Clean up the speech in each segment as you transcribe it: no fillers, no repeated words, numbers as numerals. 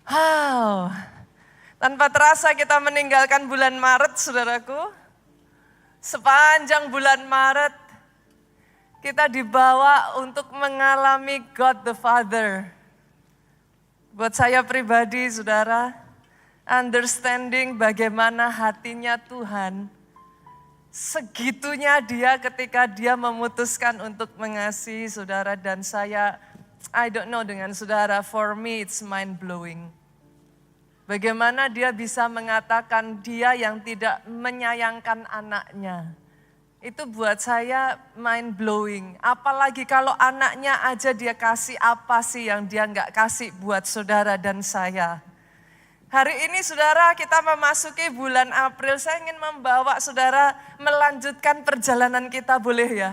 Wow, tanpa terasa kita meninggalkan bulan Maret, saudaraku. Sepanjang bulan Maret, kita dibawa untuk mengalami God the Father. Buat saya pribadi, saudara, understanding bagaimana hatinya Tuhan, segitunya dia ketika dia memutuskan untuk mengasihi saudara dan saya. I don't know dengan saudara, for me it's mind blowing. Bagaimana dia bisa mengatakan dia yang tidak menyayangkan anaknya. Itu buat saya mind blowing. Apalagi kalau anaknya aja dia kasih, apa sih yang dia nggak kasih buat saudara dan saya. Hari ini saudara kita memasuki bulan April, saya ingin membawa saudara melanjutkan perjalanan kita, boleh ya?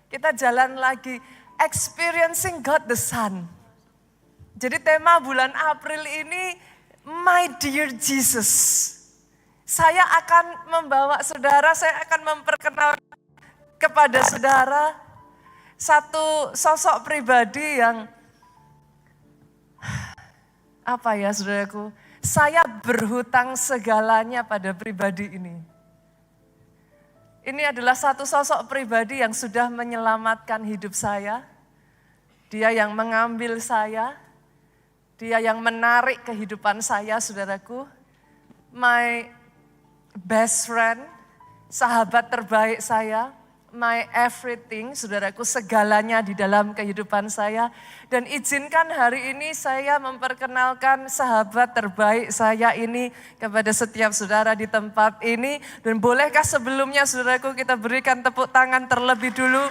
Kita jalan lagi, experiencing God the Son. Jadi tema bulan April ini, My Dear Jesus. Saya akan membawa saudara, saya akan memperkenalkan kepada saudara satu sosok pribadi yang, apa ya saudaraku, saya berhutang segalanya pada pribadi ini. Ini adalah satu sosok pribadi yang sudah menyelamatkan hidup saya. Dia yang mengambil saya, dia yang menarik kehidupan saya, saudaraku. My best friend, sahabat terbaik saya, my everything, saudaraku, segalanya di dalam kehidupan saya. Dan izinkan hari ini saya memperkenalkan sahabat terbaik saya ini kepada setiap saudara di tempat ini. Dan bolehkah sebelumnya saudaraku kita berikan tepuk tangan terlebih dulu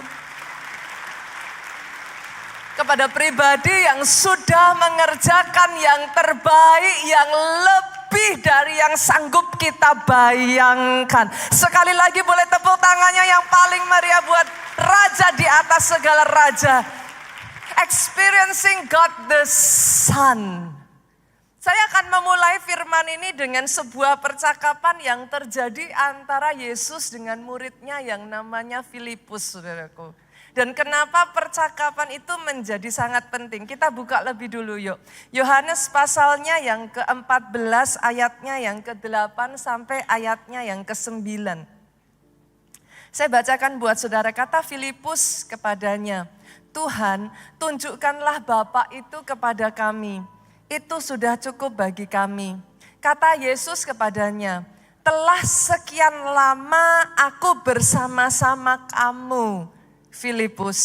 kepada pribadi yang sudah mengerjakan yang terbaik, yang lebih dari yang sanggup kita bayangkan. Sekali lagi boleh tepuk tangannya yang paling meriah buat Raja di atas segala raja. Experiencing God the Son. Saya akan memulai firman ini dengan sebuah percakapan yang terjadi antara Yesus dengan muridnya yang namanya Filipus, saudaraku. Dan kenapa percakapan itu menjadi sangat penting? Kita buka lebih dulu yuk. Yohanes pasalnya yang ke-14 ayatnya yang ke-8 sampai ayatnya yang ke-9. Saya bacakan buat saudara, kata Filipus kepadanya, Tuhan tunjukkanlah Bapa itu kepada kami. Itu sudah cukup bagi kami. Kata Yesus kepadanya, telah sekian lama aku bersama-sama kamu. Filipus,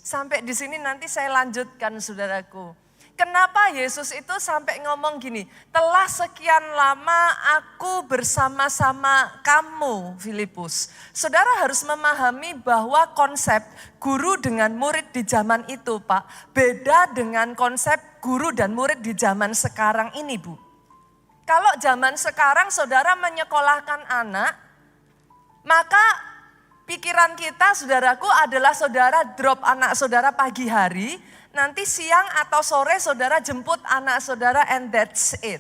sampai di sini nanti saya lanjutkan saudaraku. Kenapa Yesus itu sampai ngomong gini, telah sekian lama aku bersama-sama kamu Filipus. Saudara harus memahami bahwa konsep guru dengan murid di zaman itu Pak, beda dengan konsep guru dan murid di zaman sekarang ini Bu. Kalau zaman sekarang saudara menyekolahkan anak, maka pikiran kita saudaraku adalah saudara drop anak saudara pagi hari, nanti siang atau sore saudara jemput anak saudara and that's it.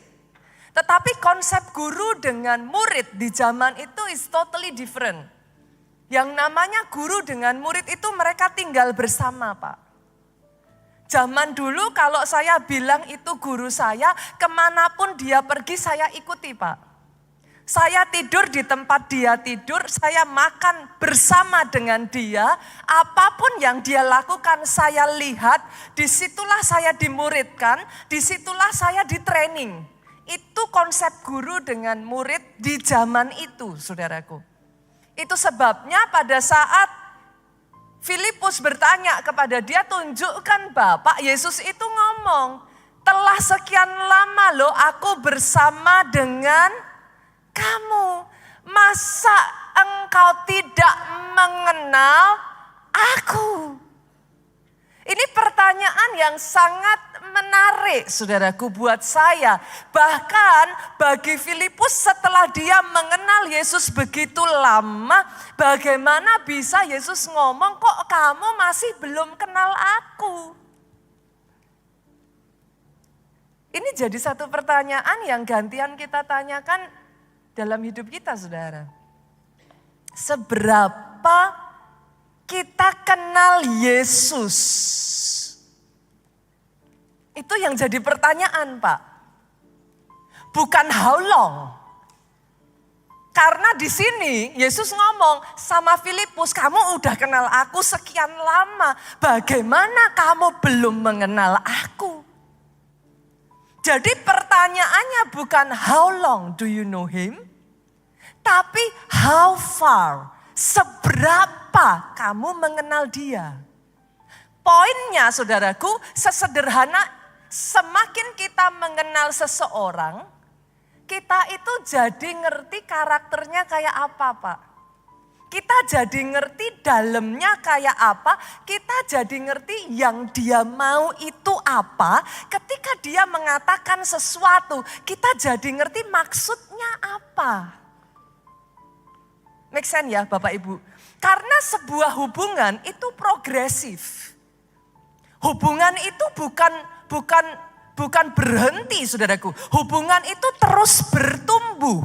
Tetapi konsep guru dengan murid di zaman itu is totally different. Yang namanya guru dengan murid itu mereka tinggal bersama Pak. Zaman dulu kalau saya bilang itu guru saya, kemanapun dia pergi saya ikuti Pak. Saya tidur di tempat dia tidur, saya makan bersama dengan dia. Apapun yang dia lakukan saya lihat, disitulah saya dimuridkan, disitulah saya ditraining. Itu konsep guru dengan murid di zaman itu saudaraku. Itu sebabnya pada saat Filipus bertanya kepada dia, tunjukkan Bapak, Yesus itu ngomong, telah sekian lama loh aku bersama dengan kamu, masa engkau tidak mengenal aku? Ini pertanyaan yang sangat menarik saudaraku buat saya. Bahkan bagi Filipus setelah dia mengenal Yesus begitu lama, bagaimana bisa Yesus ngomong kok kamu masih belum kenal aku? Ini jadi satu pertanyaan yang gantian kita tanyakan dalam hidup kita saudara. Seberapa kita kenal Yesus? Itu yang jadi pertanyaan Pak. bukan how long. Karena di sini Yesus ngomong sama Filipus, kamu udah kenal aku sekian lama, bagaimana kamu belum mengenal aku? Jadi pertanyaannya bukan how long do you know him, tapi how far, seberapa kamu mengenal dia. Poinnya saudaraku, sesederhana semakin kita mengenal seseorang, kita itu jadi ngerti karakternya kayak apa, Pak. Kita jadi ngerti dalamnya kayak apa, kita jadi ngerti yang dia mau itu apa. Ketika dia mengatakan sesuatu, kita jadi ngerti maksudnya apa. Make sense ya Bapak Ibu? Karena sebuah hubungan itu progresif. Hubungan itu bukan berhenti, saudaraku. Hubungan itu terus bertumbuh.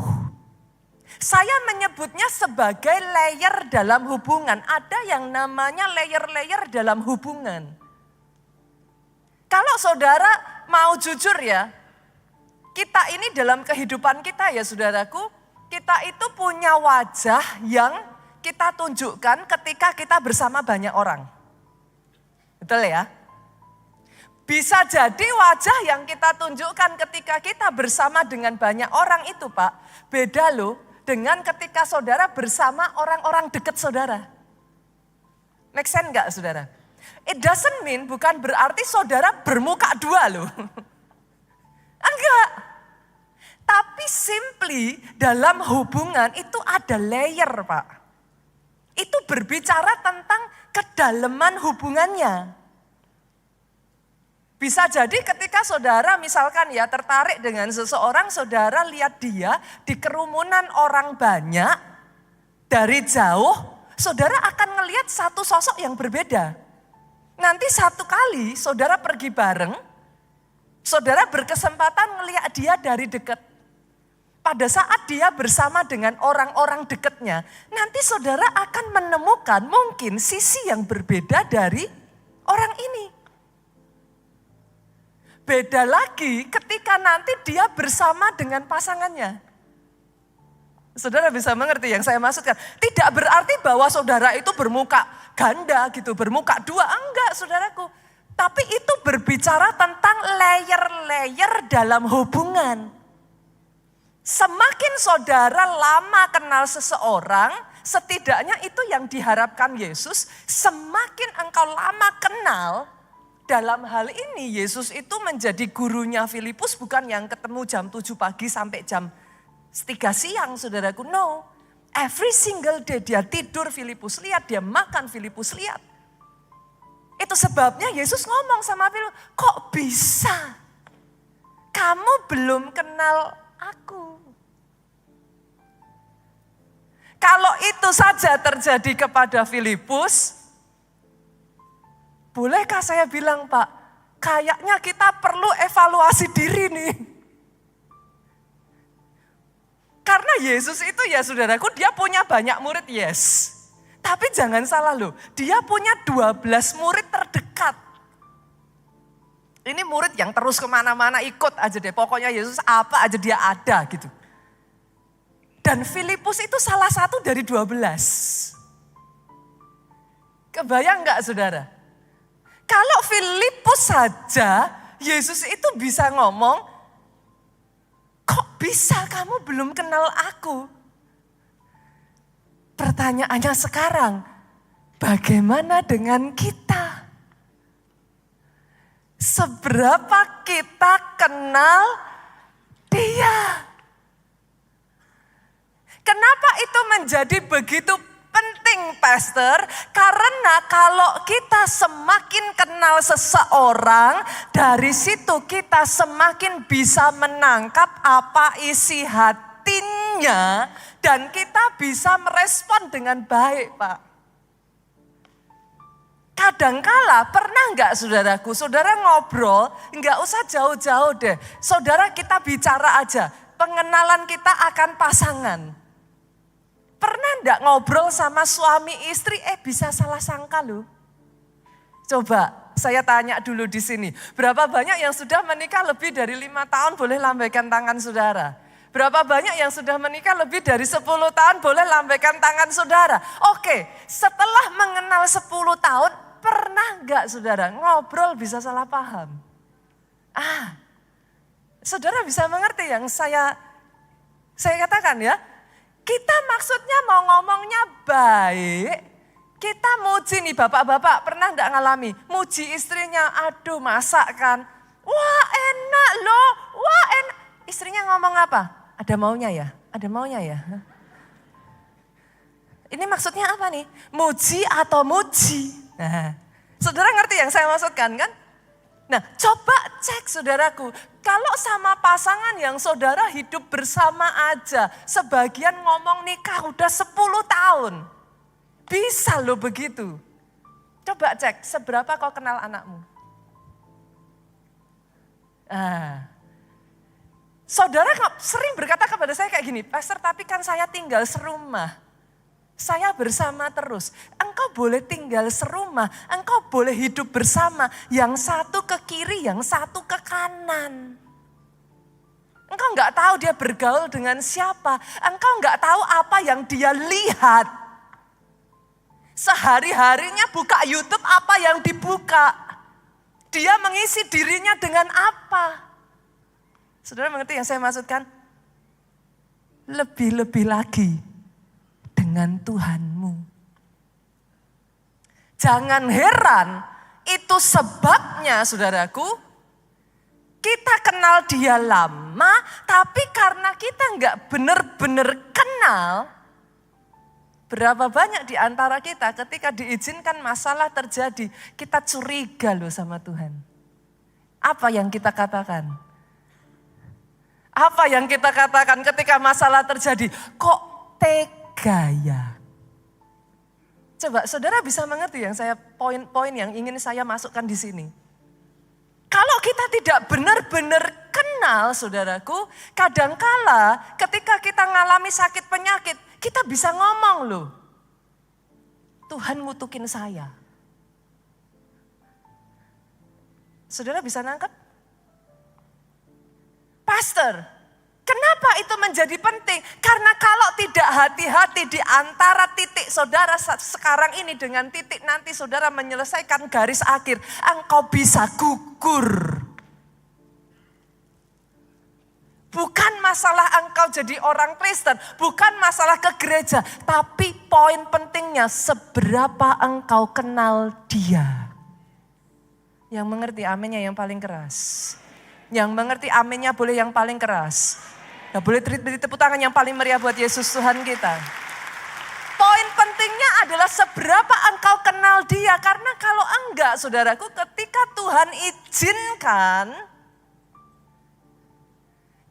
Saya menyebutnya sebagai layer dalam hubungan. Ada yang namanya layer-layer dalam hubungan. Kalau saudara mau jujur ya, kita ini dalam kehidupan kita ya saudaraku, kita itu punya wajah yang kita tunjukkan ketika kita bersama banyak orang. Betul ya? Bisa jadi wajah yang kita tunjukkan ketika kita bersama dengan banyak orang itu Pak, beda loh dengan ketika saudara bersama orang-orang dekat saudara. Make sense gak saudara? It doesn't mean, bukan berarti saudara bermuka dua loh. Enggak. Tapi simply dalam hubungan itu ada layer Pak. Itu berbicara tentang kedalaman hubungannya. Bisa jadi ketika saudara misalkan ya tertarik dengan seseorang, saudara lihat dia di kerumunan orang banyak, dari jauh, saudara akan ngelihat satu sosok yang berbeda. Nanti satu kali saudara pergi bareng, saudara berkesempatan ngelihat dia dari dekat. Pada saat dia bersama dengan orang-orang dekatnya, nanti saudara akan menemukan mungkin sisi yang berbeda dari orang ini. Beda lagi ketika nanti dia bersama dengan pasangannya. Saudara bisa mengerti yang saya maksudkan. Tidak berarti bahwa saudara itu bermuka ganda gitu, bermuka dua. Enggak saudaraku. Tapi itu berbicara tentang layer-layer dalam hubungan. Semakin saudara lama kenal seseorang, setidaknya itu yang diharapkan Yesus, semakin engkau lama kenal. Dalam hal ini Yesus itu menjadi gurunya Filipus, bukan yang ketemu jam 7 pagi sampai jam 3 siang saudaraku. No, every single day dia tidur Filipus lihat, dia makan Filipus lihat. Itu sebabnya Yesus ngomong sama Filipus, kok bisa kamu belum kenal aku? Kalau itu saja terjadi kepada Filipus, bolehkah saya bilang Pak, kayaknya kita perlu evaluasi diri nih. Karena Yesus itu ya saudaraku, dia punya banyak murid, yes. Tapi jangan salah loh, dia punya 12 murid terdekat. Ini murid yang terus kemana-mana ikut aja deh, pokoknya Yesus apa aja dia ada gitu. Dan Filipus itu salah satu dari 12. Kebayang gak saudara? Kalau Filipus saja, Yesus itu bisa ngomong, kok bisa kamu belum kenal aku? Pertanyaannya sekarang, bagaimana dengan kita? Seberapa kita kenal dia? Kenapa itu menjadi begitu penting, Pastor? Karena kalau kita semakin kenal seseorang, dari situ kita semakin bisa menangkap apa isi hatinya dan kita bisa merespon dengan baik, Pak. Kadangkala pernah enggak saudaraku, saudara ngobrol, enggak usah jauh-jauh deh. Saudara kita bicara aja, pengenalan kita akan pasangan. Pernah enggak ngobrol sama suami istri, bisa salah sangka loh. Coba Saya tanya dulu di sini, berapa banyak yang sudah menikah lebih dari 5 tahun boleh lambaikan tangan saudara? Berapa banyak yang sudah menikah lebih dari 10 tahun boleh lambaikan tangan saudara? Oke, setelah mengenal 10 tahun, pernah enggak saudara ngobrol bisa salah paham? Saudara bisa mengerti yang saya katakan ya? Kita maksudnya mau ngomongnya baik, kita muji nih bapak-bapak, pernah enggak ngalami? Muji istrinya, aduh masak kan, wah enak loh, wah enak. Istrinya ngomong apa? Ada maunya ya? Ada maunya ya? Ini maksudnya apa nih? Muji atau muji? Nah, saudara ngerti yang saya maksudkan kan? Nah, coba cek saudaraku. Kalau sama pasangan yang saudara hidup bersama aja, sebagian ngomong nikah udah 10 tahun. Bisa loh begitu. Coba cek, seberapa kau kenal anakmu? Saudara sering berkata kepada saya kayak gini, Pastor tapi kan saya tinggal serumah. Saya bersama terus. Engkau boleh tinggal serumah, engkau boleh hidup bersama. Yang satu ke kiri, yang satu ke kanan. Engkau nggak tahu dia bergaul dengan siapa. Engkau nggak tahu apa yang dia lihat. Sehari-harinya buka YouTube apa yang dibuka. Dia mengisi dirinya dengan apa. Saudara mengerti yang saya maksudkan? Lebih-lebih lagi dengan Tuhanmu. Jangan heran, itu sebabnya saudaraku, kita kenal dia lama, tapi karena kita nggak benar-benar kenal, berapa banyak di antara kita ketika diizinkan masalah terjadi, kita curiga loh sama Tuhan. Apa yang kita katakan? Apa yang kita katakan ketika masalah terjadi? Kok tega ya? Coba saudara bisa mengerti yang saya poin-poin yang ingin saya masukkan di sini. Kalau kita tidak benar-benar kenal saudaraku, kadangkala ketika kita ngalami sakit penyakit, kita bisa ngomong loh. Tuhan mutukin saya. Saudara bisa nangkep? Pastor, kenapa itu menjadi penting? Karena kalau tidak hati-hati di antara titik saudara sekarang ini dengan titik nanti saudara menyelesaikan garis akhir, engkau bisa gugur. Bukan masalah engkau jadi orang Kristen, bukan masalah ke gereja, tapi poin pentingnya seberapa engkau kenal Dia. Yang mengerti aminnya yang paling keras. Yang mengerti aminnya boleh yang paling keras. Nah, boleh beri tepuk tangan yang paling meriah buat Yesus Tuhan kita. Poin pentingnya adalah seberapa engkau kenal Dia. Karena kalau enggak saudaraku, ketika Tuhan izinkan,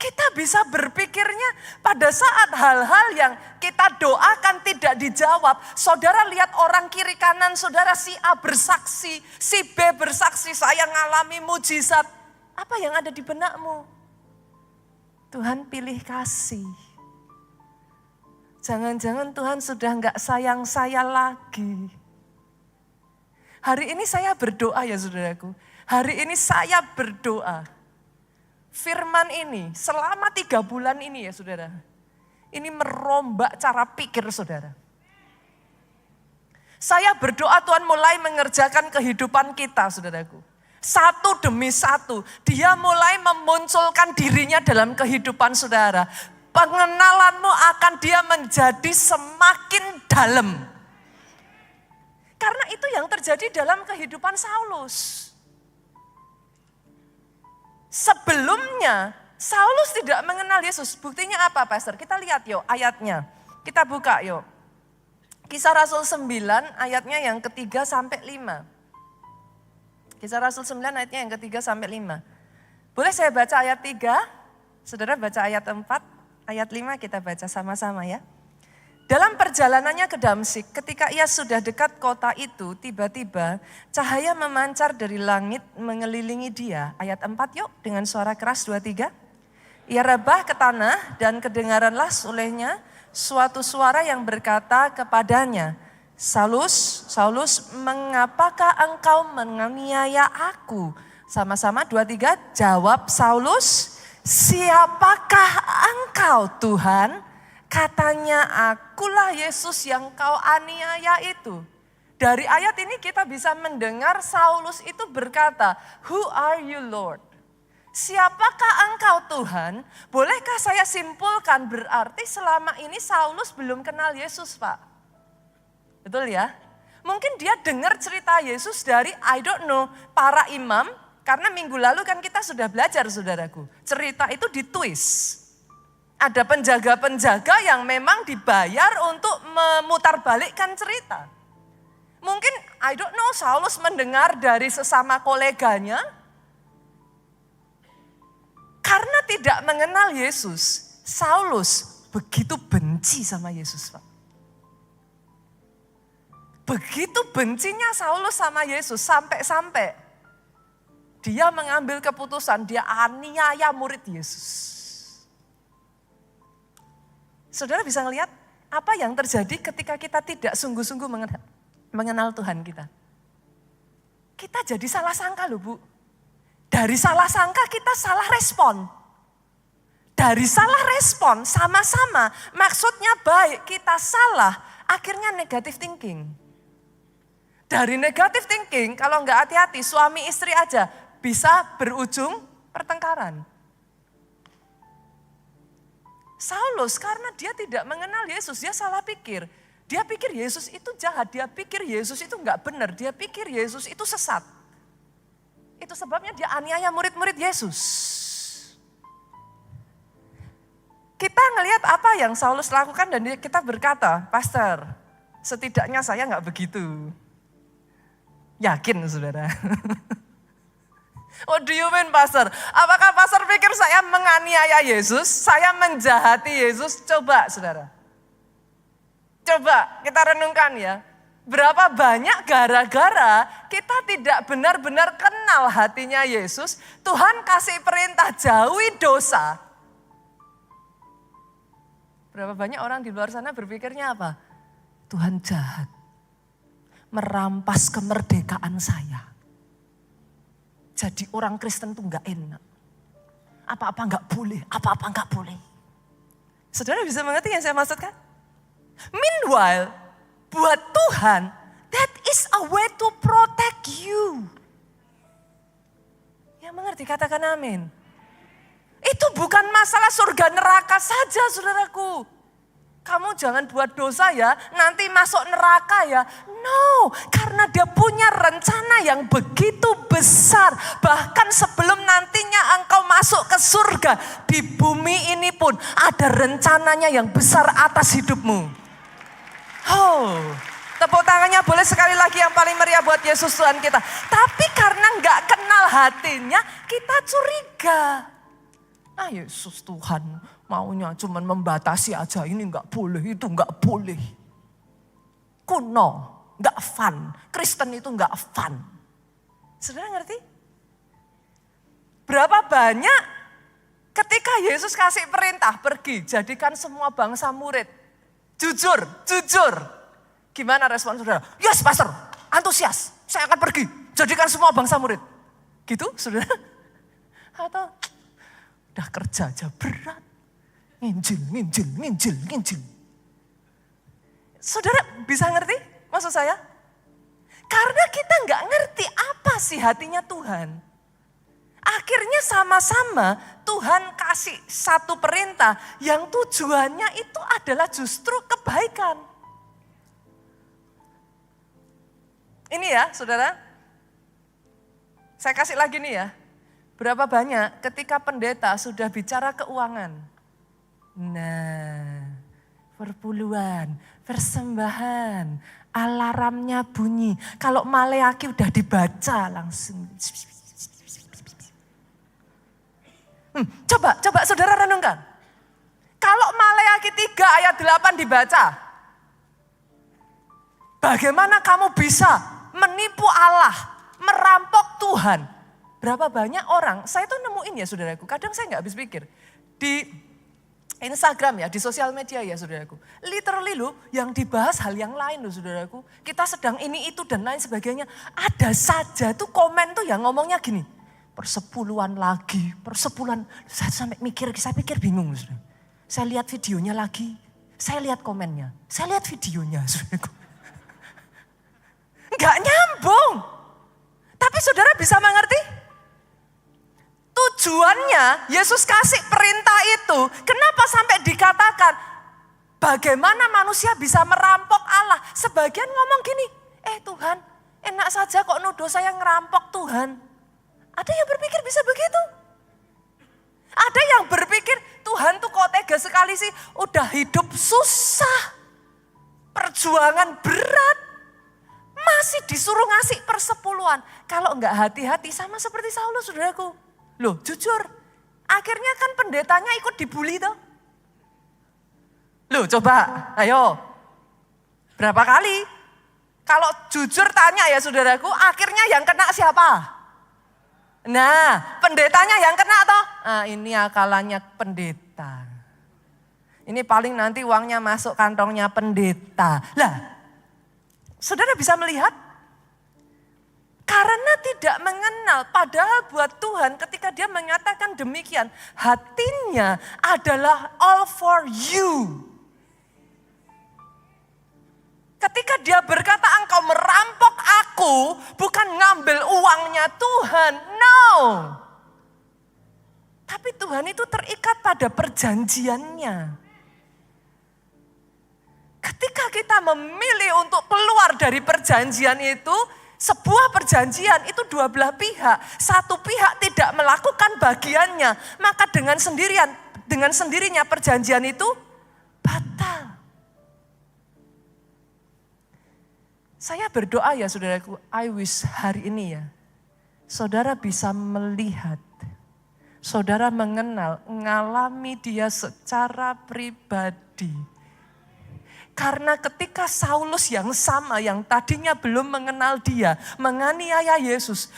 kita bisa berpikirnya pada saat hal-hal yang kita doakan tidak dijawab. Saudara lihat orang kiri kanan saudara, si A bersaksi, si B bersaksi, saya ngalami mujizat. Apa yang ada di benakmu? Tuhan pilih kasih. Jangan-jangan Tuhan sudah enggak sayang saya lagi. Hari ini saya berdoa ya saudaraku. Hari ini saya berdoa. Firman ini selama 3 bulan ini ya saudara. Ini merombak cara pikir saudara. Saya berdoa Tuhan mulai mengerjakan kehidupan kita saudaraku. Satu demi satu, Dia mulai memunculkan dirinya dalam kehidupan saudara. Pengenalanmu akan Dia menjadi semakin dalam. Karena itu yang terjadi dalam kehidupan Saulus. Sebelumnya, Saulus tidak mengenal Yesus. Buktinya apa, Pastor? Kita lihat yuk ayatnya. Kita buka yuk. Kisah Rasul 9 ayatnya yang ketiga sampai 5. Kisah Rasul 9 ayatnya yang ketiga sampai 5. Boleh saya baca ayat 3? Saudara baca ayat 4, ayat 5 kita baca sama-sama ya. Dalam perjalanannya ke Damsik, ketika ia sudah dekat kota itu, tiba-tiba cahaya memancar dari langit mengelilingi dia. Ayat 4 yuk dengan suara keras 2, 3. Ia rebah ke tanah dan kedengaranlah olehnya suatu suara yang berkata kepadanya, Saulus, Saulus, mengapakah engkau menganiaya aku? Sama-sama 2, 3, jawab Saulus, siapakah engkau Tuhan? Katanya, akulah Yesus yang kau aniaya itu. Dari ayat ini kita bisa mendengar Saulus itu berkata, who are you Lord? Siapakah engkau Tuhan? Bolehkah saya simpulkan berarti selama ini Saulus belum kenal Yesus, Pak? Betul ya? Mungkin dia dengar cerita Yesus dari para imam. Karena minggu lalu kan kita sudah belajar saudaraku. Cerita itu ditwist. Ada penjaga-penjaga yang memang dibayar untuk memutarbalikkan cerita. Mungkin Saulus mendengar dari sesama koleganya. Karena tidak mengenal Yesus, Saulus begitu benci sama Yesus, Pak. Begitu bencinya Saulus sama Yesus sampai-sampai dia mengambil keputusan, dia aniaya murid Yesus. Saudara bisa ngelihat apa yang terjadi ketika kita tidak sungguh-sungguh mengenal Tuhan kita. Kita jadi salah sangka loh Bu. Dari salah sangka kita salah respon. Dari salah respon sama-sama maksudnya baik kita salah akhirnya negative thinking. Dari negative thinking, kalau nggak hati-hati, suami istri aja bisa berujung pertengkaran. Saulus karena dia tidak mengenal Yesus, dia salah pikir. Dia pikir Yesus itu jahat, dia pikir Yesus itu nggak benar, dia pikir Yesus itu sesat. Itu sebabnya dia aniaya murid-murid Yesus. Kita ngelihat apa yang Saulus lakukan dan kita berkata, Pastor, setidaknya saya nggak begitu. Yakin saudara? What do you mean Pastor? Apakah Pastor pikir saya menganiaya Yesus? Saya menjahati Yesus? Coba saudara. Coba kita renungkan ya. Berapa banyak gara-gara kita tidak benar-benar kenal hatinya Yesus. Tuhan kasih perintah jauhi dosa. Berapa banyak orang di luar sana berpikirnya apa? Tuhan jahat. Merampas kemerdekaan saya. Jadi orang Kristen tuh gak enak. Apa-apa gak boleh, apa-apa gak boleh. Saudara bisa mengerti yang saya maksudkan? Meanwhile, buat Tuhan, that is a way to protect you. Yang mengerti katakan amin. Itu bukan masalah surga neraka saja saudaraku. Kamu jangan buat dosa ya, nanti masuk neraka ya. No, karena dia punya rencana yang begitu besar. Bahkan sebelum nantinya engkau masuk ke surga, di bumi ini pun ada rencananya yang besar atas hidupmu. Oh, tepuk tangannya boleh sekali lagi yang paling meriah buat Yesus Tuhan kita. Tapi karena nggak kenal hatinya, kita curiga. Ah Yesus Tuhan maunya cuma membatasi aja, ini nggak boleh, itu nggak boleh. Kuno, nggak fun. Kristen itu nggak fun. Saudara ngerti? Berapa banyak ketika Yesus kasih perintah pergi, jadikan semua bangsa murid. Jujur. Gimana respon saudara? Yes pastor, antusias, saya akan pergi, jadikan semua bangsa murid. Gitu saudara? Atau udah kerja aja berat. Nginjil. Saudara bisa ngerti maksud saya? Karena kita nggak ngerti apa sih hatinya Tuhan. Akhirnya sama-sama Tuhan kasih satu perintah yang tujuannya itu adalah justru kebaikan. Ini ya saudara, saya kasih lagi nih ya. Berapa banyak ketika pendeta sudah bicara keuangan. Nah, perpuluhan, persembahan, alarmnya bunyi. Kalau Maleaki udah dibaca langsung. Coba saudara renungkan. Kalau Maleaki 3 ayat 8 dibaca. Bagaimana kamu bisa menipu Allah, merampok Tuhan? Berapa banyak orang, saya tuh nemuin ya saudaraku, kadang saya gak habis pikir. Di Instagram ya, di sosial media ya saudaraku. Literally loh, yang dibahas hal yang lain loh saudaraku. Kita sedang ini, itu, dan lain sebagainya. Ada saja tuh komen tuh yang ngomongnya gini. Persepuluhan lagi, persepuluhan. Saya sampai mikir, saya pikir bingung saudara. Saya lihat videonya lagi, saya lihat komennya. Saya lihat videonya saudaraku. Enggak nyambung. Tapi saudara bisa mengerti? Tujuannya Yesus kasih perintah itu, kenapa sampai dikatakan bagaimana manusia bisa merampok Allah? Sebagian ngomong gini, Tuhan enak saja kok nuduh saya ngerampok Tuhan. Ada yang berpikir bisa begitu? Ada yang berpikir Tuhan tuh kok tega sekali sih, udah hidup susah, perjuangan berat, masih disuruh ngasih persepuluhan. Kalau enggak hati-hati sama seperti Saulus saudaraku. Loh jujur, akhirnya kan pendetanya ikut dibully toh. Loh coba, ayo. Berapa kali? Kalau jujur tanya ya saudaraku, akhirnya yang kena siapa? Nah, pendetanya yang kena toh. Nah, ini akalannya pendeta. Ini paling nanti uangnya masuk kantongnya pendeta. Lah, saudara bisa melihat? Karena tidak mengenal, padahal buat Tuhan ketika dia mengatakan demikian, hatinya adalah all for you. Ketika dia berkata engkau merampok aku, bukan ngambil uangnya Tuhan, no. Tapi Tuhan itu terikat pada perjanjiannya. Ketika kita memilih untuk keluar dari perjanjian itu, sebuah perjanjian itu dua belah pihak. Satu pihak tidak melakukan bagiannya, maka dengan sendirinya perjanjian itu batal. Saya berdoa ya saudaraku, I wish hari ini ya, saudara bisa melihat, saudara mengenal, mengalami dia secara pribadi. Karena ketika Saulus yang sama yang tadinya belum mengenal dia, menganiaya Yesus,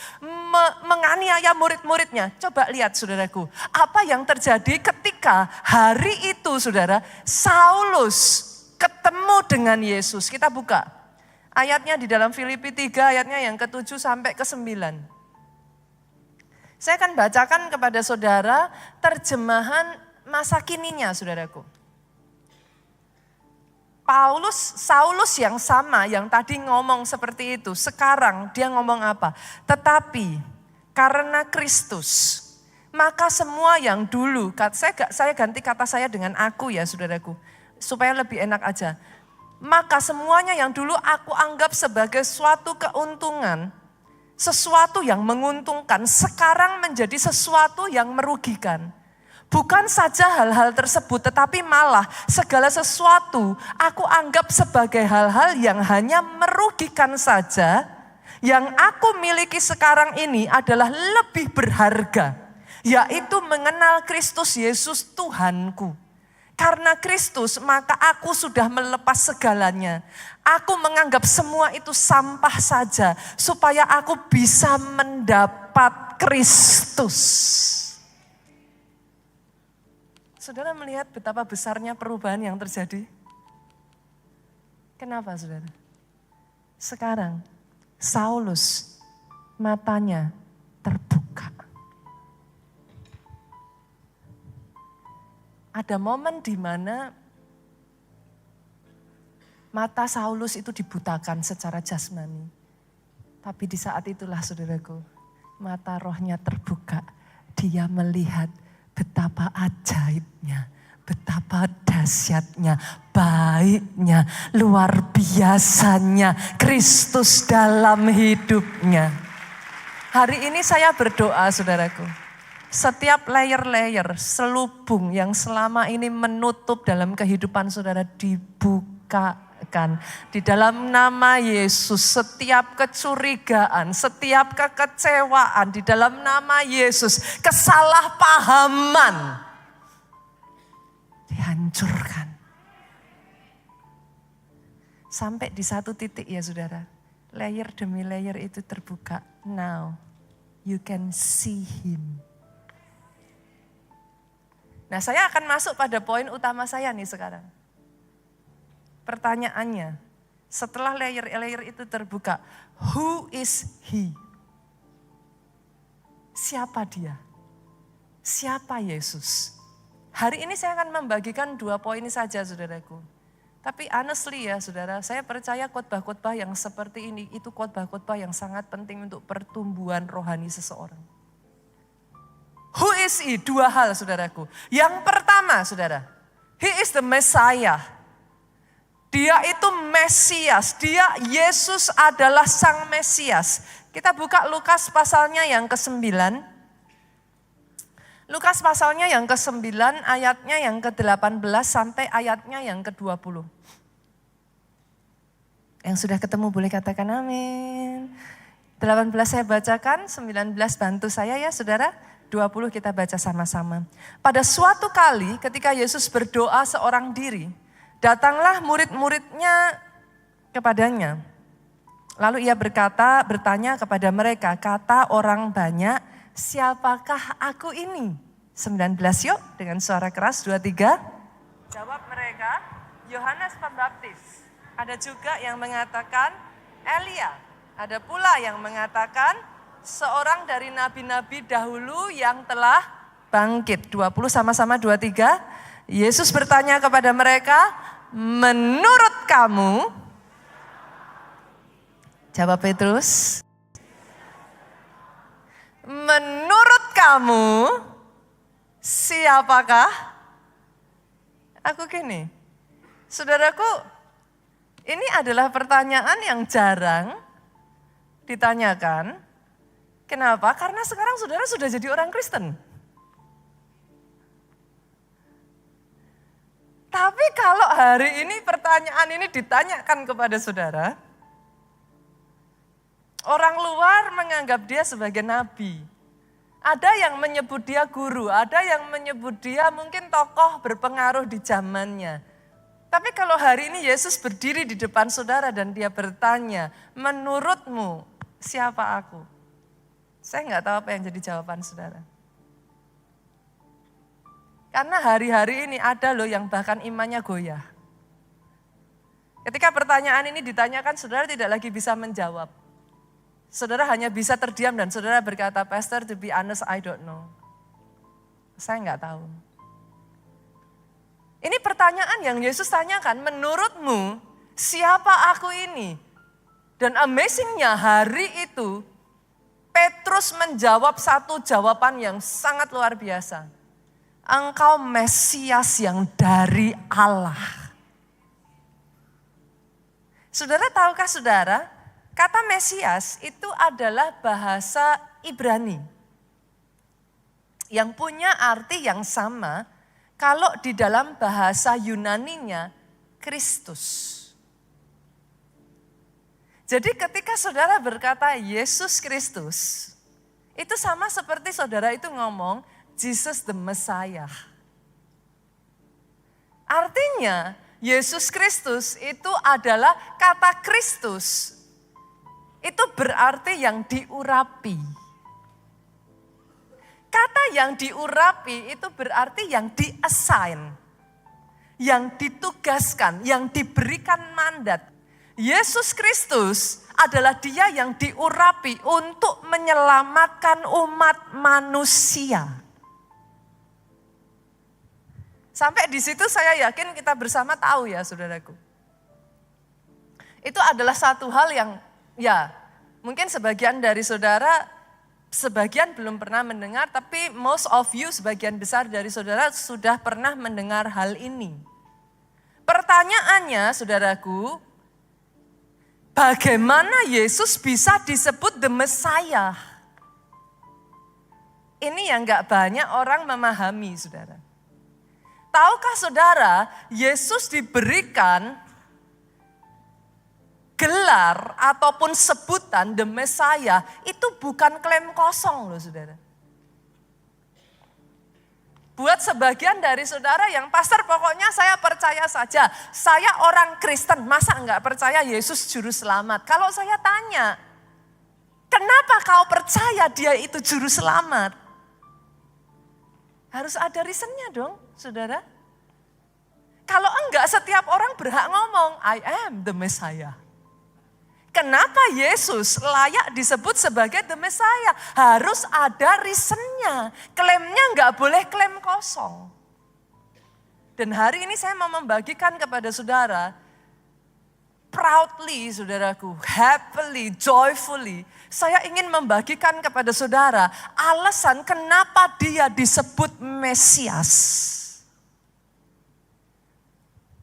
menganiaya murid-muridnya. Coba lihat saudaraku, apa yang terjadi ketika hari itu saudara, Saulus ketemu dengan Yesus. Kita buka ayatnya di dalam Filipi 3 ayatnya yang ke-7 sampai ke-9. Saya akan bacakan kepada saudara terjemahan masa kininya saudaraku. Saulus yang sama yang tadi ngomong seperti itu, sekarang dia ngomong apa? Tetapi karena Kristus, maka semua yang dulu, saya ganti kata saya dengan aku ya saudaraku, supaya lebih enak aja. Maka semuanya yang dulu aku anggap sebagai suatu keuntungan, sesuatu yang menguntungkan, sekarang menjadi sesuatu yang merugikan. Bukan saja hal-hal tersebut, tetapi malah segala sesuatu aku anggap sebagai hal-hal yang hanya merugikan saja. Yang aku miliki sekarang ini adalah lebih berharga, yaitu mengenal Kristus Yesus Tuhanku. Karena Kristus, maka aku sudah melepas segalanya. Aku menganggap semua itu sampah saja, supaya aku bisa mendapat Kristus. Saudara melihat betapa besarnya perubahan yang terjadi? Kenapa saudara? Sekarang Saulus matanya terbuka. Ada momen di mana mata Saulus itu dibutakan secara jasmani. Tapi di saat itulah saudaraku, mata rohnya terbuka. Dia melihat betapa ajaibnya, betapa dahsyatnya, baiknya, luar biasanya Kristus dalam hidupnya. Hari ini saya berdoa saudaraku, setiap layer-layer selubung yang selama ini menutup dalam kehidupan saudara dibukakan. Di dalam nama Yesus, setiap kecurigaan, setiap kekecewaan, di dalam nama Yesus, kesalahpahaman dihancurkan. Sampai di satu titik ya saudara, layer demi layer itu terbuka. Now you can see him. Nah, saya akan masuk pada poin utama saya nih sekarang. Pertanyaannya, setelah layer-layer itu terbuka, who is he? Siapa dia? Siapa Yesus? Hari ini saya akan membagikan 2 poin saja, saudaraku. Tapi honestly ya saudara, saya percaya khotbah-khotbah yang seperti ini, itu khotbah-khotbah yang sangat penting untuk pertumbuhan rohani seseorang. Who is he? 2 hal saudaraku. Yang pertama saudara, he is the Messiah. Dia itu Mesias, Yesus adalah Sang Mesias. Kita buka Lukas pasalnya yang ke-9. Lukas pasalnya yang ke-9, ayatnya yang ke-18 sampai ayatnya yang ke-20. Yang sudah ketemu boleh katakan amin. 18 saya bacakan, 19 bantu saya ya saudara. 20 kita baca sama-sama. Pada suatu kali ketika Yesus berdoa seorang diri, datanglah murid-muridnya kepadanya. Lalu ia bertanya kepada mereka, kata orang banyak, siapakah aku ini? 19 yuk dengan suara keras, 23. Jawab mereka, Yohanes Pembaptis. Ada juga yang mengatakan Elia. Ada pula yang mengatakan seorang dari nabi-nabi dahulu yang telah bangkit. 20 sama-sama 23. Yesus bertanya kepada mereka, menurut kamu, jawab Petrus, menurut kamu siapakah aku gini? Saudaraku, ini adalah pertanyaan yang jarang ditanyakan. Kenapa? Karena sekarang saudara sudah jadi orang Kristen. Tapi kalau hari ini pertanyaan ini ditanyakan kepada saudara, orang luar menganggap dia sebagai nabi. Ada yang menyebut dia guru, ada yang menyebut dia mungkin tokoh berpengaruh di zamannya. Tapi kalau hari ini Yesus berdiri di depan saudara dan dia bertanya, menurutmu siapa aku? Saya nggak tahu apa yang jadi jawaban saudara. Karena hari-hari ini ada loh yang bahkan imannya goyah. Ketika pertanyaan ini ditanyakan, saudara tidak lagi bisa menjawab. Saudara hanya bisa terdiam dan saudara berkata, Pastor, to be honest, I don't know. Saya nggak tahu. Ini pertanyaan yang Yesus tanyakan, menurutmu siapa aku ini? Dan amazingnya hari itu, Petrus menjawab satu jawaban yang sangat luar biasa. Engkau Mesias yang dari Allah. Saudara tahukah saudara, kata Mesias itu adalah bahasa Ibrani. Yang punya arti yang sama kalau di dalam bahasa Yunaninya Kristus. Jadi ketika saudara berkata Yesus Kristus, itu sama seperti saudara itu ngomong Jesus the Messiah. Artinya Yesus Kristus itu adalah kata Kristus. Itu berarti yang diurapi. Kata yang diurapi itu berarti yang di-assign. Yang ditugaskan, yang diberikan mandat. Yesus Kristus adalah dia yang diurapi untuk menyelamatkan umat manusia. Sampai di situ saya yakin kita bersama tahu ya saudaraku. Itu adalah satu hal yang ya mungkin sebagian dari saudara, sebagian belum pernah mendengar, tapi most of you, sebagian besar dari saudara sudah pernah mendengar hal ini. Pertanyaannya saudaraku, bagaimana Yesus bisa disebut the Messiah? Ini yang gak banyak orang memahami saudara. Tahukah saudara, Yesus diberikan gelar ataupun sebutan the Messiah itu bukan klaim kosong loh saudara. Buat sebagian dari saudara yang pastor pokoknya saya percaya saja. Saya orang Kristen, masa enggak percaya Yesus juru selamat? Kalau saya tanya, kenapa kau percaya dia itu juru selamat? Harus ada reasonnya dong, saudara. Kalau enggak, setiap orang berhak ngomong, I am the Messiah. Kenapa Yesus layak disebut sebagai the Messiah? Harus ada reasonnya. Klaimnya enggak boleh klaim kosong. Dan hari ini saya mau membagikan kepada saudara, proudly saudaraku, happily, joyfully, saya ingin membagikan kepada saudara alasan kenapa dia disebut Mesias.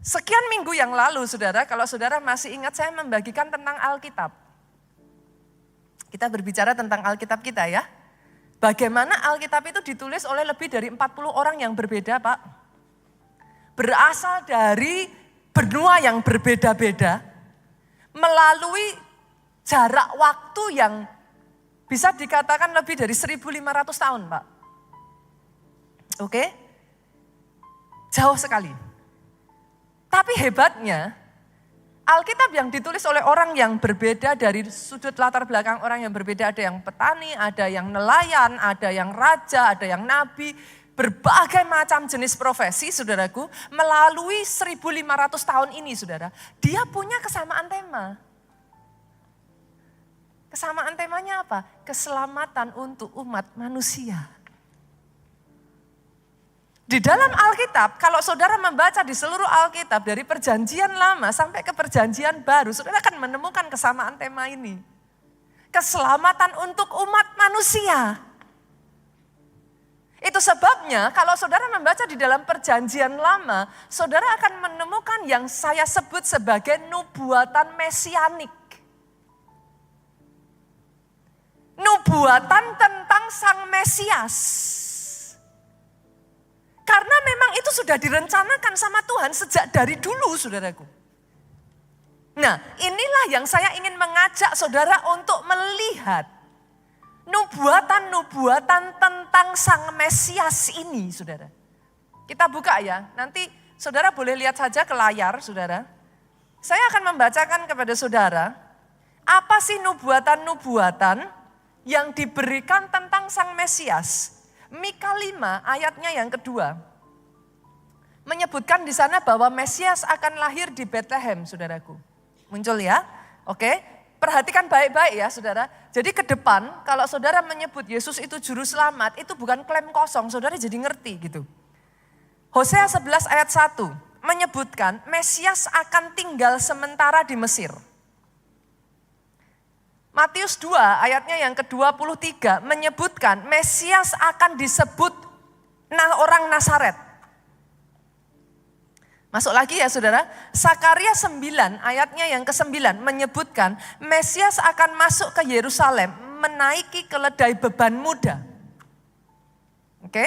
Sekian minggu yang lalu saudara, kalau saudara masih ingat saya membagikan tentang Alkitab. Kita berbicara tentang Alkitab kita ya. Bagaimana Alkitab itu ditulis oleh lebih dari 40 orang yang berbeda Pak. Berasal dari benua yang berbeda-beda. Melalui jarak waktu yang bisa dikatakan lebih dari 1.500 tahun Pak. Oke? Jauh sekali. Tapi hebatnya, Alkitab yang ditulis oleh orang yang berbeda dari sudut latar belakang orang yang berbeda. Ada yang petani, ada yang nelayan, ada yang raja, ada yang nabi. Berbagai macam jenis profesi saudaraku, melalui 1.500 tahun ini saudara, dia punya kesamaan tema. Kesamaan temanya apa? Keselamatan untuk umat manusia. Di dalam Alkitab, kalau saudara membaca di seluruh Alkitab, dari perjanjian lama sampai ke perjanjian baru, saudara akan menemukan kesamaan tema ini. Keselamatan untuk umat manusia. Itu sebabnya kalau saudara membaca di dalam perjanjian lama, saudara akan menemukan yang saya sebut sebagai nubuatan mesianik. Nubuatan tentang Sang Mesias. Karena memang itu sudah direncanakan sama Tuhan sejak dari dulu saudaraku. Nah inilah yang saya ingin mengajak saudara untuk melihat. Nubuatan-nubuatan tentang Sang Mesias ini, saudara. Kita buka ya, nanti saudara boleh lihat saja ke layar, saudara. Saya akan membacakan kepada saudara, apa sih nubuatan-nubuatan yang diberikan tentang Sang Mesias. Mika 5 ayatnya yang kedua, menyebutkan di sana bahwa Mesias akan lahir di Bethlehem, saudaraku. Muncul ya, oke. Perhatikan baik-baik ya saudara. Jadi ke depan kalau saudara menyebut Yesus itu juru selamat, itu bukan klaim kosong, saudara jadi ngerti gitu. Hosea 11 ayat 1 menyebutkan Mesias akan tinggal sementara di Mesir. Matius 2 ayatnya yang ke-23 menyebutkan Mesias akan disebut orang Nazaret. Masuk lagi ya saudara, Sakaria 9 ayatnya yang ke-9 menyebutkan Mesias akan masuk ke Yerusalem menaiki keledai beban muda. Oke,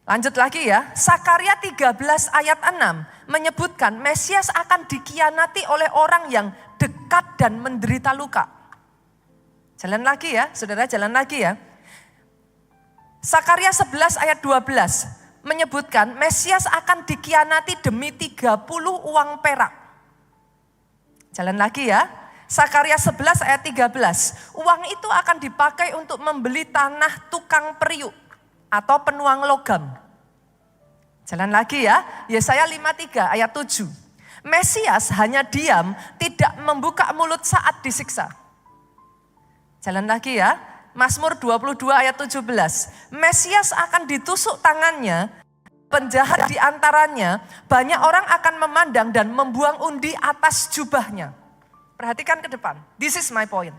lanjut lagi ya, Sakaria 13 ayat 6 menyebutkan Mesias akan dikhianati oleh orang yang dekat dan menderita luka. Jalan lagi ya saudara, jalan lagi ya. Sakaria 11 ayat 12 menyebutkan Mesias akan dikhianati demi 30 uang perak. Jalan lagi ya. Sakaria 11 ayat 13. Uang itu akan dipakai untuk membeli tanah tukang periuk atau penuang logam. Jalan lagi ya. Yesaya 53 ayat 7. Mesias hanya diam, tidak membuka mulut saat disiksa. Jalan lagi ya. Mazmur 22 ayat 17. Mesias akan ditusuk tangannya, penjahat di antaranya, banyak orang akan memandang dan membuang undi atas jubahnya. Perhatikan ke depan, this is my point.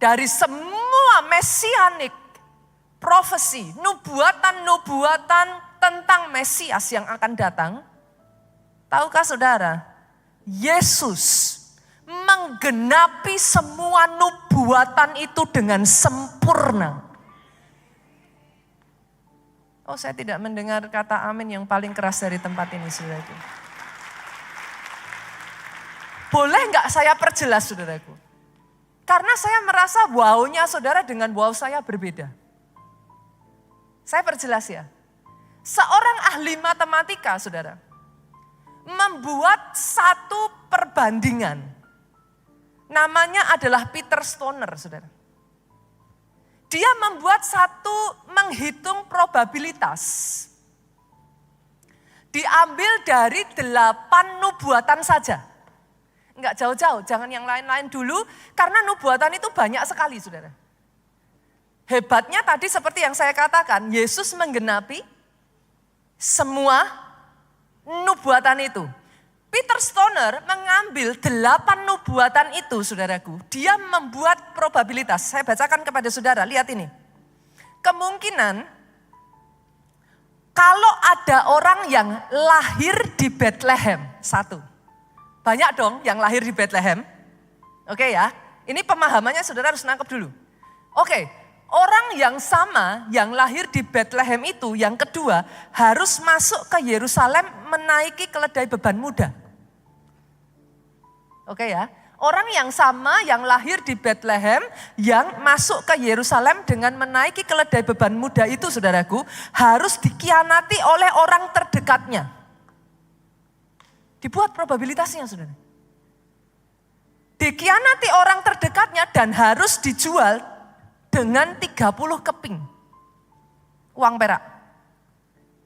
Dari semua mesianik, profesi, nubuatan-nubuatan tentang Mesias yang akan datang, tahukah saudara, Yesus menggenapi semua nubuatan itu dengan sempurna. Oh, saya tidak mendengar kata amin yang paling keras dari tempat ini, saudaraku. Boleh nggak saya perjelas, saudaraku? Karena saya merasa wow-nya saudara dengan wow saya berbeda. Saya perjelas ya. Seorang ahli matematika, saudara, membuat satu perbandingan. Namanya adalah Peter Stoner, saudara. Dia membuat satu menghitung probabilitas. Diambil dari 8 nubuatan saja. Enggak jauh-jauh, jangan yang lain-lain dulu. Karena nubuatan itu banyak sekali, saudara. Hebatnya tadi seperti yang saya katakan, Yesus menggenapi semua nubuatan itu. Peter Stoner mengambil 8 nubuatan itu, saudaraku. Dia membuat probabilitas. Saya bacakan kepada saudara, lihat ini. Kemungkinan kalau ada orang yang lahir di Bethlehem, satu. Banyak dong yang lahir di Bethlehem. Oke ya, ini pemahamannya saudara harus nangkep dulu. Oke, orang yang sama yang lahir di Bethlehem itu, yang kedua harus masuk ke Yerusalem menaiki keledai beban muda. Oke ya, orang yang sama yang lahir di Bethlehem yang masuk ke Yerusalem dengan menaiki keledai beban muda itu, saudaraku, harus dikhianati oleh orang terdekatnya. Dibuat probabilitasnya, saudara. Dikhianati orang terdekatnya dan harus dijual dengan 30 keping uang perak.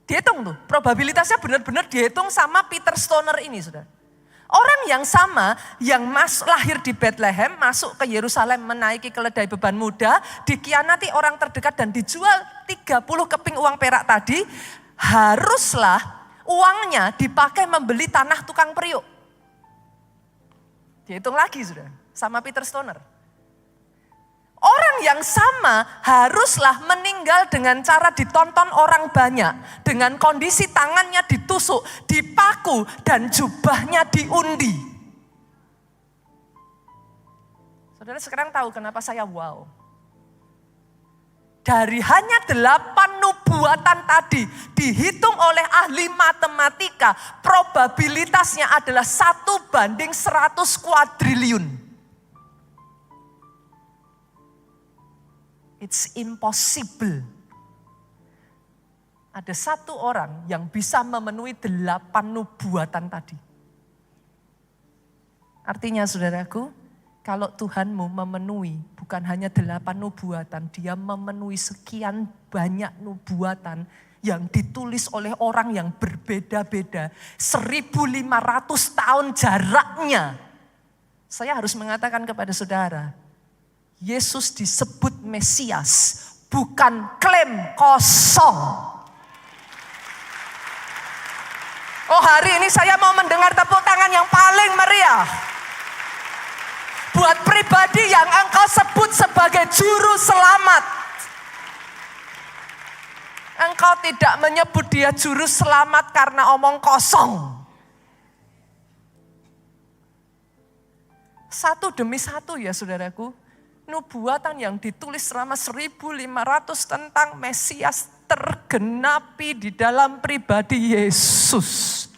Dihitung tuh, probabilitasnya benar-benar dihitung sama Peter Stoner ini, saudara. Orang yang sama yang lahir di Bethlehem, masuk ke Yerusalem menaiki keledai beban muda, dikhianati orang terdekat dan dijual 30 keping uang perak tadi, haruslah uangnya dipakai membeli tanah tukang periuk. Dihitung lagi sudah, sama Peter Stoner. Orang yang sama haruslah meninggal dengan cara ditonton orang banyak. Dengan kondisi tangannya ditusuk, dipaku, dan jubahnya diundi. Saudara sekarang tahu kenapa saya wow. Dari hanya 8 nubuatan tadi dihitung oleh ahli matematika, probabilitasnya adalah 1:100 kuadriliun. It's impossible. Ada satu orang yang bisa memenuhi 8 nubuatan tadi. Artinya saudaraku, kalau Tuhanmu memenuhi bukan hanya 8 nubuatan, dia memenuhi sekian banyak nubuatan yang ditulis oleh orang yang berbeda-beda. 1.500 tahun jaraknya. Saya harus mengatakan kepada saudara, Yesus disebut Mesias, bukan klaim kosong. Oh, hari ini saya mau mendengar tepuk tangan yang paling meriah. Buat pribadi yang engkau sebut sebagai juru selamat. Engkau tidak menyebut dia juru selamat karena omong kosong. Satu demi satu ya saudaraku. Nubuatan yang ditulis selama 1.500 tentang Mesias tergenapi di dalam pribadi Yesus.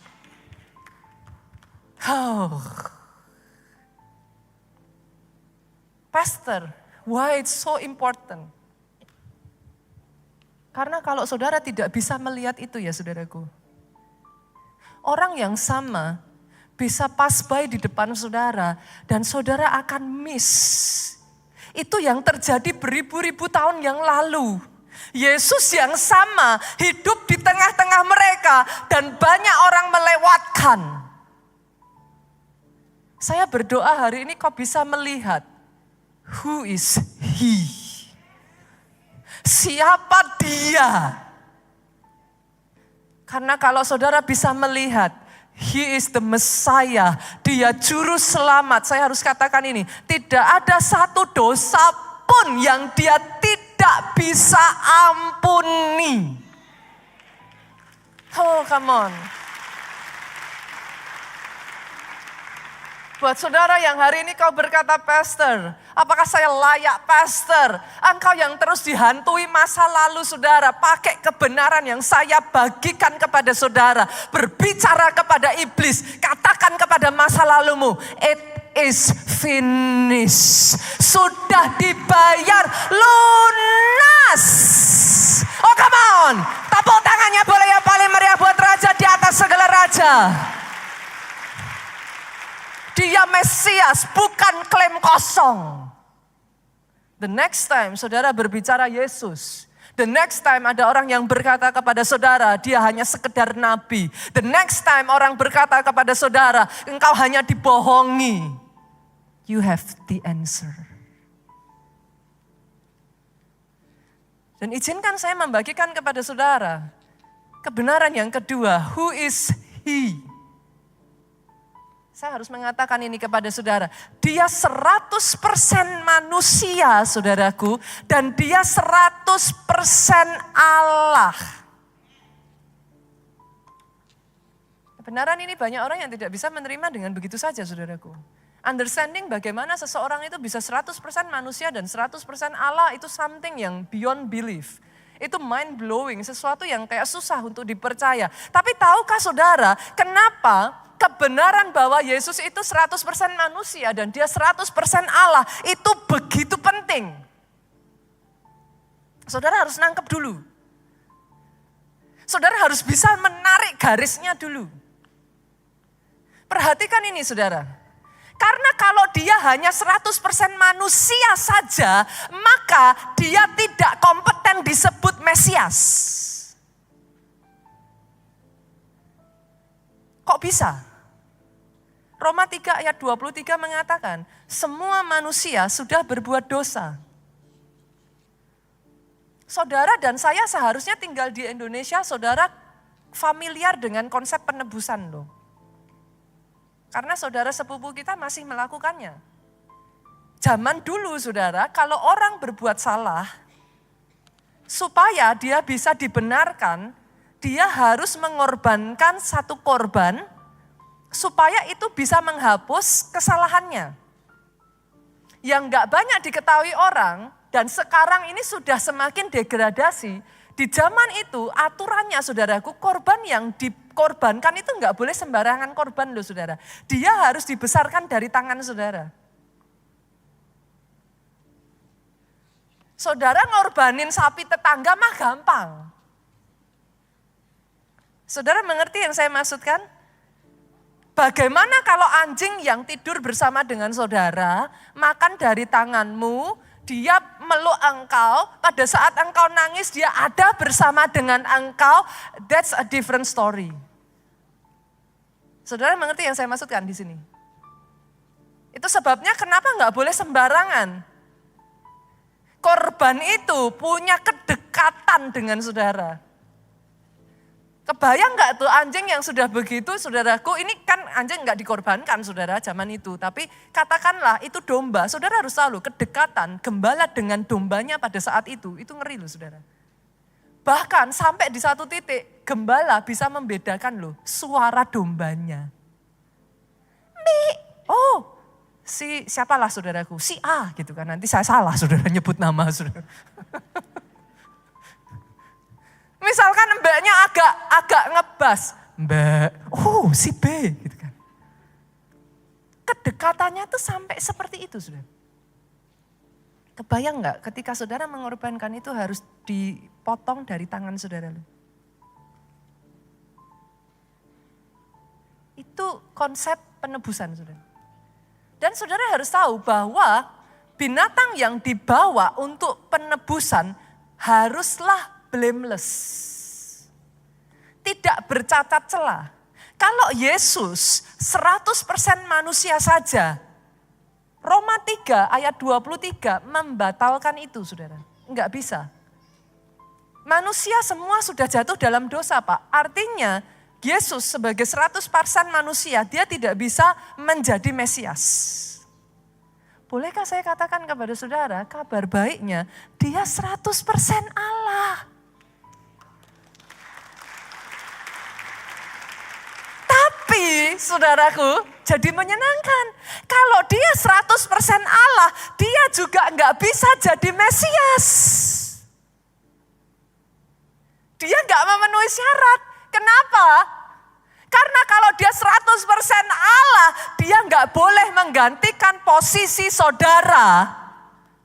Oh. Pastor, why it's so important? Karena kalau saudara tidak bisa melihat itu ya saudaraku. Orang yang sama bisa pass by di depan saudara dan saudara akan miss. Itu yang terjadi beribu-ribu tahun yang lalu. Yesus yang sama hidup di tengah-tengah mereka dan banyak orang melewatkan. Saya berdoa hari ini kau bisa melihat who is he? Siapa dia? Karena kalau saudara bisa melihat He is the Messiah, dia juru selamat. Saya harus katakan ini, tidak ada satu dosa pun yang dia tidak bisa ampuni. Oh, come on. Buat saudara yang hari ini kau berkata, Pastor, apakah saya layak Pastor? Engkau yang terus dihantui masa lalu saudara, pakai kebenaran yang saya bagikan kepada saudara. Berbicara kepada iblis, katakan kepada masa lalumu, it is finished. Sudah dibayar lunas. Oh come on, tepuk tangannya boleh yang paling meriah buat Raja di atas segala Raja. Dia Mesias, bukan klaim kosong. The next time saudara berbicara Yesus, the next time ada orang yang berkata kepada saudara, dia hanya sekedar nabi. The next time orang berkata kepada saudara, engkau hanya dibohongi. You have the answer. Dan izinkan saya membagikan kepada saudara kebenaran yang kedua, who is he? Saya harus mengatakan ini kepada saudara. Dia 100% manusia, saudaraku. Dan dia 100% Allah. Kebenaran ini banyak orang yang tidak bisa menerima dengan begitu saja, saudaraku. Understanding bagaimana seseorang itu bisa 100% manusia dan 100% Allah itu something yang beyond belief. Itu mind blowing, sesuatu yang kayak susah untuk dipercaya. Tapi tahukah saudara, kenapa kebenaran bahwa Yesus itu 100% manusia dan dia 100% Allah itu begitu penting? Saudara harus nangkep dulu. Saudara harus bisa menarik garisnya dulu. Perhatikan ini saudara. Karena kalau dia hanya 100% manusia saja, maka dia tidak kompeten disebut Mesias. Kok bisa? Roma 3 ayat 23 mengatakan, semua manusia sudah berbuat dosa. Saudara dan saya seharusnya tinggal di Indonesia, saudara familiar dengan konsep penebusan loh. Karena saudara sepupu kita masih melakukannya. Zaman dulu saudara, kalau orang berbuat salah, supaya dia bisa dibenarkan, dia harus mengorbankan satu korban, supaya itu bisa menghapus kesalahannya. Yang gak banyak diketahui orang, dan sekarang ini sudah semakin degradasi, di zaman itu aturannya saudaraku, korban yang dikorbankan itu gak boleh sembarangan korban loh saudara. Dia harus dibesarkan dari tangan saudara. Saudara ngorbanin sapi tetangga mah gampang. Saudara mengerti yang saya maksudkan? Bagaimana kalau anjing yang tidur bersama dengan saudara, makan dari tanganmu, dia meluk engkau, pada saat engkau nangis dia ada bersama dengan engkau, that's a different story. Saudara mengerti yang saya maksudkan di sini? Itu sebabnya kenapa nggak boleh sembarangan. Korban itu punya kedekatan dengan saudara. Kebayang nggak tuh anjing yang sudah begitu, saudaraku, ini kan anjing nggak dikorbankan saudara zaman itu. Tapi katakanlah itu domba, saudara harus tahu loh, kedekatan gembala dengan dombanya pada saat itu ngeri loh saudara. Bahkan sampai di satu titik, gembala bisa membedakan loh suara dombanya. Oh, siapalah saudaraku, si A gitu kan, nanti saya salah saudara nyebut nama saudara. Misalkan mbaknya agak ngebas, mbak, oh si B gitu kan. Kedekatannya tuh sampai seperti itu saudara. Kebayang nggak ketika saudara mengorbankan itu harus dipotong dari tangan saudara. Itu konsep penebusan saudara. Dan saudara harus tahu bahwa binatang yang dibawa untuk penebusan haruslah blameless. Tidak bercacat celah. Kalau Yesus 100% manusia saja, Roma 3 ayat 23 membatalkan itu saudara. Enggak bisa. Manusia semua sudah jatuh dalam dosa Pak. Artinya Yesus sebagai 100% manusia, dia tidak bisa menjadi Mesias. Bolehkah saya katakan kepada saudara, kabar baiknya dia 100% Allah. Tapi saudaraku, jadi menyenangkan. Kalau dia 100% Allah, dia juga enggak bisa jadi Mesias. Dia enggak memenuhi syarat. Kenapa? Karena kalau dia 100% Allah, dia enggak boleh menggantikan posisi saudara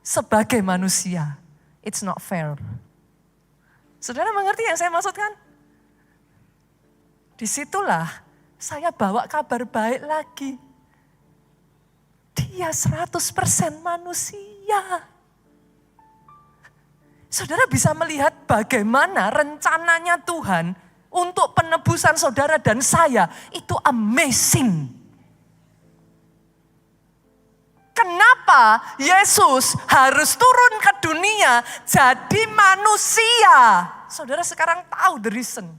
sebagai manusia. It's not fair. Saudara mengerti yang saya maksudkan? Disitulah saya bawa kabar baik lagi. Dia 100% manusia. Saudara bisa melihat bagaimana rencananya Tuhan untuk penebusan saudara dan saya. Itu amazing. Kenapa Yesus harus turun ke dunia jadi manusia? Saudara sekarang tahu the reason.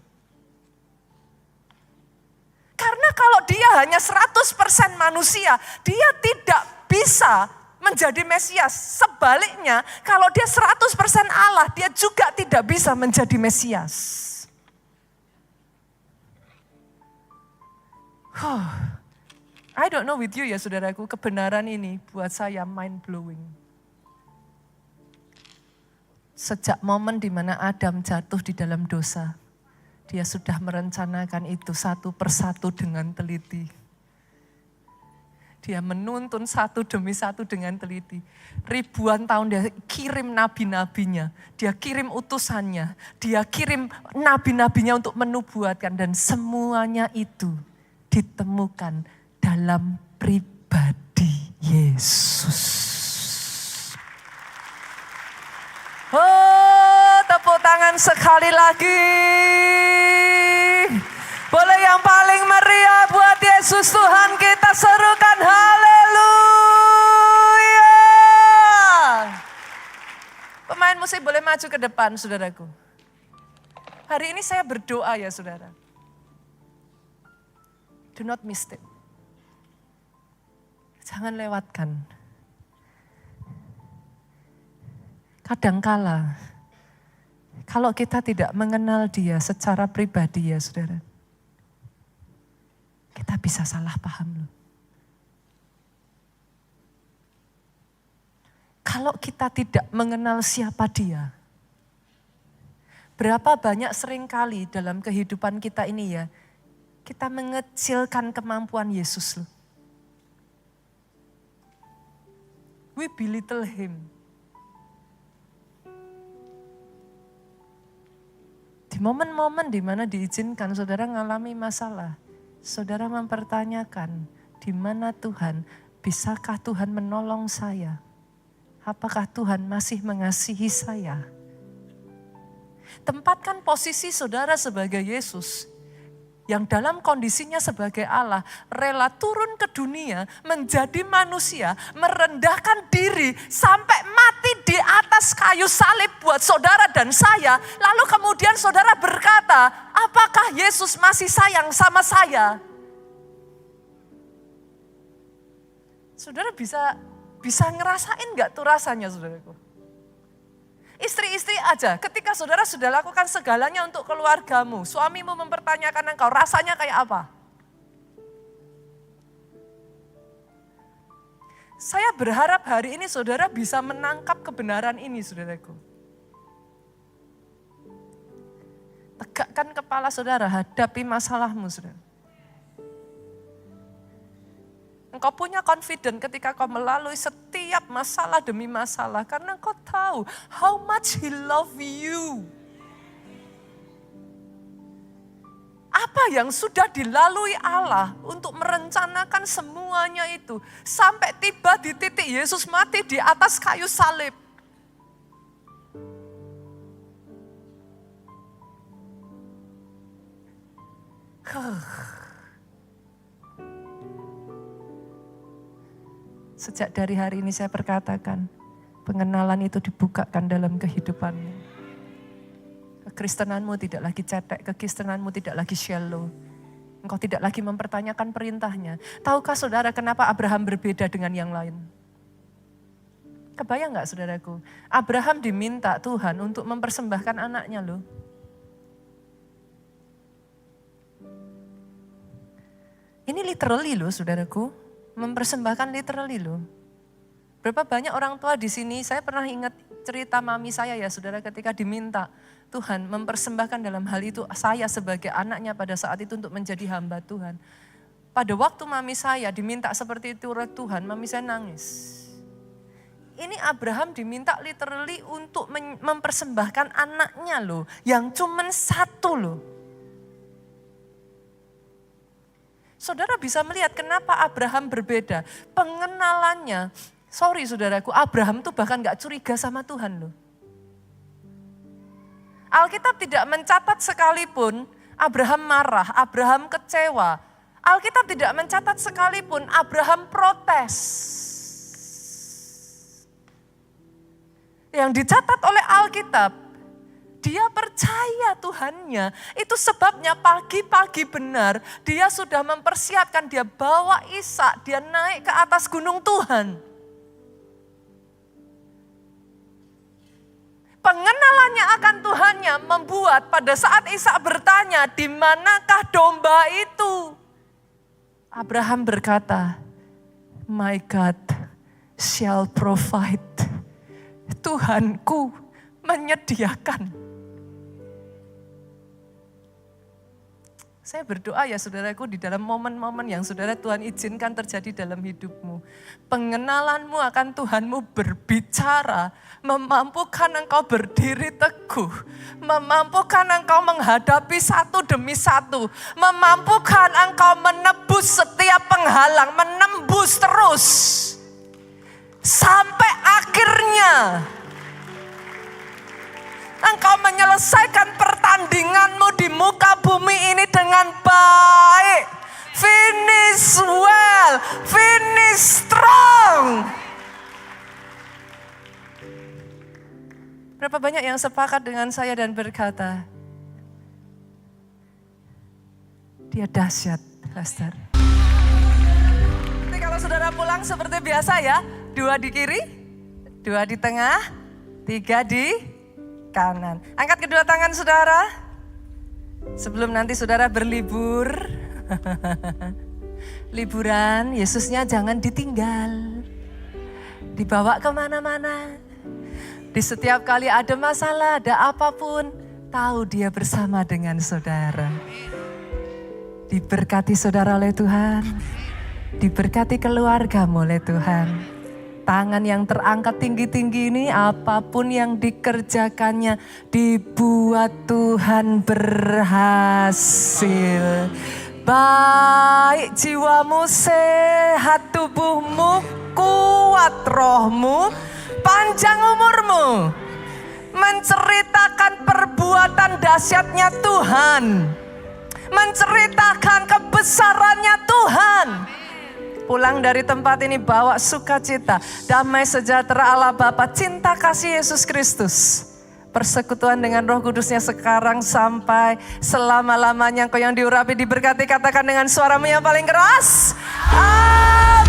Karena kalau dia hanya 100% manusia, dia tidak bisa menjadi Mesias. Sebaliknya, kalau dia 100% Allah, dia juga tidak bisa menjadi Mesias. I don't know with you ya saudaraku, kebenaran ini buat saya mind blowing. Sejak momen di mana Adam jatuh di dalam dosa, dia sudah merencanakan itu satu persatu dengan teliti. Dia menuntun satu demi satu dengan teliti. Ribuan tahun dia kirim nabi-nabinya, dia kirim utusannya, dia kirim nabi-nabinya untuk menubuatkan. Dan semuanya itu ditemukan dalam pribadi Yesus. Oh, tepuk tangan sekali lagi. Boleh yang paling meriah buat Yesus Tuhan kita serukan haleluya. Pemain musik boleh maju ke depan saudaraku. Hari ini saya berdoa ya saudara. Do not miss it. Jangan lewatkan. Kadangkala, kalau kita tidak mengenal dia secara pribadi ya saudara, kita bisa salah paham loh. Kalau kita tidak mengenal siapa dia, berapa banyak seringkali dalam kehidupan kita ini ya, kita mengecilkan kemampuan Yesus loh. We belittle him. Di momen-momen di mana diizinkan saudara mengalami masalah, saudara mempertanyakan, di mana Tuhan, bisakah Tuhan menolong saya? Apakah Tuhan masih mengasihi saya? Tempatkan posisi saudara sebagai Yesus, yang dalam kondisinya sebagai Allah, rela turun ke dunia, menjadi manusia, merendahkan diri, sampai mati di atas kayu salib buat saudara dan saya. Lalu kemudian saudara berkata, apakah Yesus masih sayang sama saya? Saudara bisa ngerasain gak tuh rasanya saudaraku? Istri-istri aja, ketika saudara sudah lakukan segalanya untuk keluargamu, suamimu mempertanyakan engkau, rasanya kayak apa? Saya berharap hari ini saudara bisa menangkap kebenaran ini, saudaraku. Tegakkan kepala saudara, hadapi masalahmu, saudara. Engkau punya confident ketika kau melalui setiap masalah demi masalah. Karena kau tahu how much he love you. Apa yang sudah dilalui Allah untuk merencanakan semuanya itu. Sampai tiba di titik Yesus mati di atas kayu salib. Sejak dari hari ini saya perkatakan, pengenalan itu dibukakan dalam kehidupanmu. Kekristenanmu tidak lagi cetek, kekristenanmu tidak lagi shallow. Engkau tidak lagi mempertanyakan perintahnya. Tahukah saudara kenapa Abraham berbeda dengan yang lain? Kebayang gak saudaraku? Abraham diminta Tuhan untuk mempersembahkan anaknya loh. Ini literally loh saudaraku. Mempersembahkan literally loh. Berapa banyak orang tua di sini, saya pernah ingat cerita mami saya ya saudara, ketika diminta Tuhan mempersembahkan dalam hal itu saya sebagai anaknya pada saat itu untuk menjadi hamba Tuhan. Pada waktu mami saya diminta seperti itu oleh Tuhan, mami saya nangis. Ini Abraham diminta literally untuk mempersembahkan anaknya loh, yang cuman satu loh. Saudara bisa melihat kenapa Abraham berbeda. Pengenalannya, sorry saudaraku, Abraham tuh bahkan gak curiga sama Tuhan loh. Alkitab tidak mencatat sekalipun Abraham marah, Abraham kecewa. Alkitab tidak mencatat sekalipun Abraham protes. Yang dicatat oleh Alkitab, dia percaya Tuhannya. Itu sebabnya pagi-pagi benar dia sudah mempersiapkan, dia bawa Ishak, dia naik ke atas gunung Tuhan. Pengenalannya akan Tuhannya membuat pada saat Ishak bertanya, di manakah domba itu? Abraham berkata, my God shall provide. Tuhanku menyediakan. Saya berdoa ya saudaraku di dalam momen-momen yang saudara Tuhan izinkan terjadi dalam hidupmu. Pengenalanmu akan Tuhanmu berbicara, memampukan engkau berdiri teguh, memampukan engkau menghadapi satu demi satu, memampukan engkau menebus setiap penghalang, menembus terus. Sampai akhirnya engkau menyelesaikan pertandinganmu di muka bumi ini dengan baik. Finish well, finish strong. Berapa banyak yang sepakat dengan saya dan berkata, dia dahsyat, Lester. Nanti kalau saudara pulang seperti biasa ya, 2 di kiri, 2 di tengah, 3 di kanan. Angkat kedua tangan saudara. Sebelum nanti saudara berlibur. Liburan, Yesusnya jangan ditinggal. Dibawa kemana-mana. Di setiap kali ada masalah, ada apapun, tahu dia bersama dengan saudara. Diberkati saudara oleh Tuhan. Diberkati keluargamu oleh Tuhan. Tangan yang terangkat tinggi-tinggi ini apapun yang dikerjakannya dibuat Tuhan berhasil. Baik jiwamu, sehat tubuhmu, kuat rohmu, panjang umurmu. Menceritakan perbuatan dahsyatnya Tuhan. Menceritakan kebesarannya Tuhan. Pulang dari tempat ini bawa sukacita, damai sejahtera Allah Bapa, cinta kasih Yesus Kristus. Persekutuan dengan Roh Kudusnya sekarang sampai selama-lamanya. Engkau yang diurapi, diberkati, katakan dengan suaramu yang paling keras. Amin.